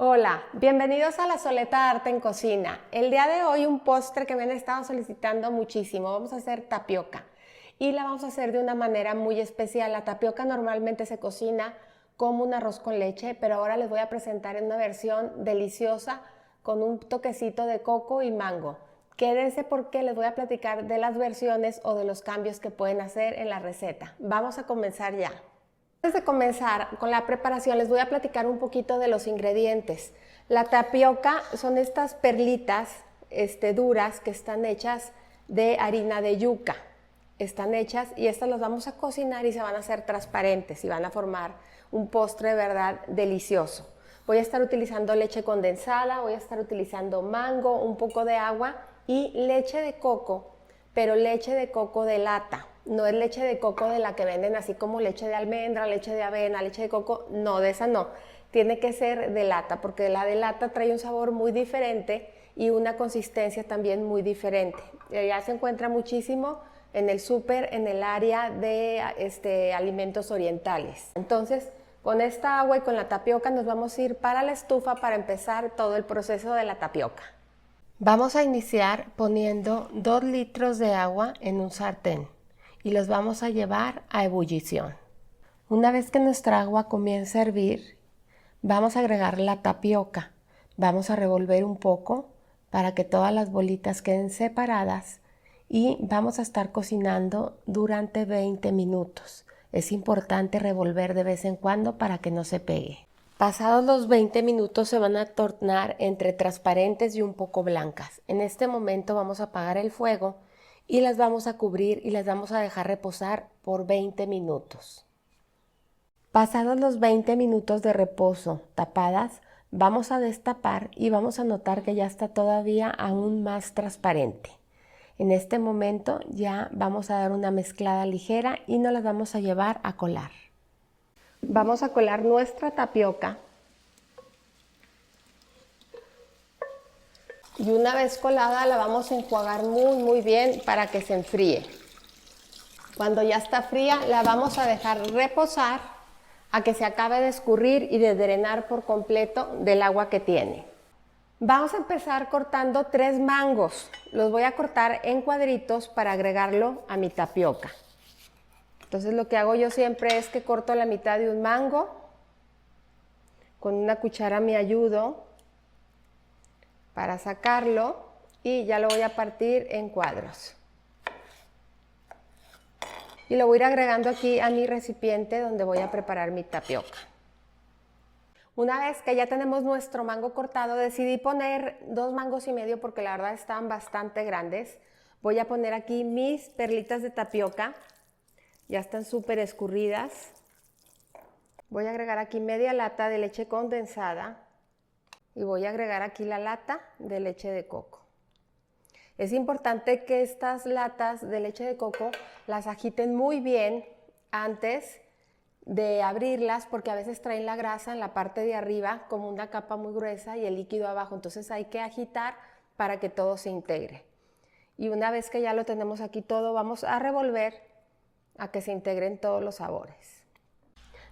Hola, bienvenidos a La Soleta Arte en Cocina. El día de hoy un postre que me han estado solicitando muchísimo. Vamos a hacer tapioca y la vamos a hacer de una manera muy especial. La tapioca normalmente se cocina como un arroz con leche, pero ahora les voy a presentar en una versión deliciosa con un toquecito de coco y mango. Quédense porque les voy a platicar de las versiones o de los cambios que pueden hacer en la receta. Vamos a comenzar ya. Antes de comenzar con la preparación les voy a platicar un poquito de los ingredientes. La tapioca son estas perlitas duras que están hechas de harina de yuca. Están hechas y estas las vamos a cocinar y se van a hacer transparentes y van a formar un postre de verdad delicioso. Voy a estar utilizando leche condensada, voy a estar utilizando mango, un poco de agua y leche de coco, pero leche de coco de lata. No es leche de coco de la que venden así como leche de almendra, leche de avena, leche de coco, no, de esa no. Tiene que ser de lata, porque la de lata trae un sabor muy diferente y una consistencia también muy diferente. Ya se encuentra muchísimo en el súper, en el área de alimentos orientales. Entonces, con esta agua y con la tapioca nos vamos a ir para la estufa para empezar todo el proceso de la tapioca. Vamos a iniciar poniendo 2 litros de agua en un sartén y los vamos a llevar a ebullición. Una vez que nuestra agua comience a hervir, vamos a agregar la tapioca. Vamos a revolver un poco para que todas las bolitas queden separadas y vamos a estar cocinando durante 20 minutos. Es importante revolver de vez en cuando para que no se pegue. Pasados los 20 minutos se van a tornar entre transparentes y un poco blancas. En este momento vamos a apagar el fuego y las vamos a cubrir y las vamos a dejar reposar por 20 minutos. Pasados los 20 minutos de reposo tapadas, vamos a destapar y vamos a notar que ya está todavía aún más transparente. En este momento ya vamos a dar una mezclada ligera y nos las vamos a llevar a colar. Vamos a colar nuestra tapioca y una vez colada la vamos a enjuagar muy bien para que se enfríe. Cuando ya está fría la vamos a dejar reposar a que se acabe de escurrir y de drenar por completo del agua que tiene. Vamos a empezar cortando 3 mangos. Los voy a cortar en cuadritos para agregarlo a mi tapioca. Entonces lo que hago yo siempre es que corto la mitad de un mango, con una cuchara me ayudo para sacarlo y ya lo voy a partir en cuadros. Y lo voy a ir agregando aquí a mi recipiente donde voy a preparar mi tapioca. Una vez que ya tenemos nuestro mango cortado, decidí poner 2 mangos y medio porque la verdad están bastante grandes. Voy a poner aquí mis perlitas de tapioca. Ya están súper escurridas. Voy a agregar aquí media lata de leche condensada y voy a agregar aquí la lata de leche de coco. Es importante que estas latas de leche de coco las agiten muy bien antes de abrirlas porque a veces traen la grasa en la parte de arriba como una capa muy gruesa y el líquido abajo. Entonces hay que agitar para que todo se integre. Y una vez que ya lo tenemos aquí todo, vamos a revolver a que se integren todos los sabores.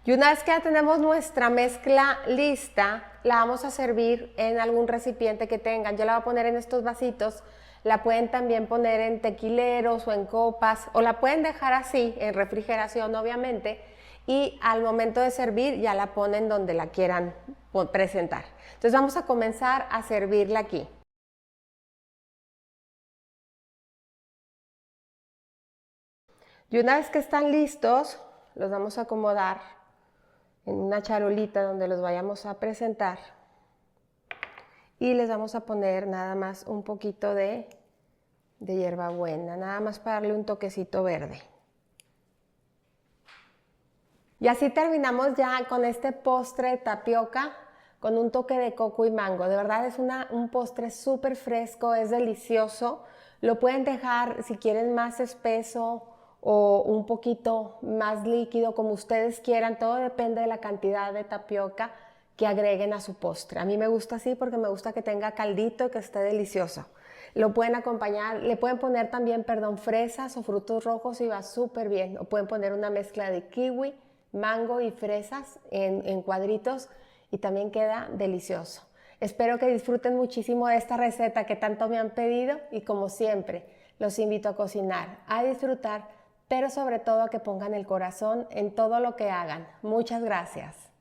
Y una vez que ya tenemos nuestra mezcla lista, la vamos a servir en algún recipiente que tengan. Yo la voy a poner en estos vasitos, la pueden también poner en tequileros o en copas, o la pueden dejar así, en refrigeración obviamente, y al momento de servir ya la ponen donde la quieran presentar. Entonces vamos a comenzar a servirla aquí. Y una vez que están listos, los vamos a acomodar en una charolita donde los vayamos a presentar y les vamos a poner nada más un poquito de hierbabuena, nada más para darle un toquecito verde. Y así terminamos ya con este postre de tapioca con un toque de coco y mango. De verdad es un postre súper fresco, es delicioso. Lo pueden dejar si quieren más espeso o un poquito más líquido, como ustedes quieran. Todo depende de la cantidad de tapioca que agreguen a su postre. A mí me gusta así porque me gusta que tenga caldito y que esté delicioso. Lo pueden acompañar, le pueden poner también, fresas o frutos rojos y va súper bien. O pueden poner una mezcla de kiwi, mango y fresas en cuadritos y también queda delicioso. Espero que disfruten muchísimo de esta receta que tanto me han pedido y como siempre, los invito a cocinar, a disfrutar, pero sobre todo a que pongan el corazón en todo lo que hagan. Muchas gracias.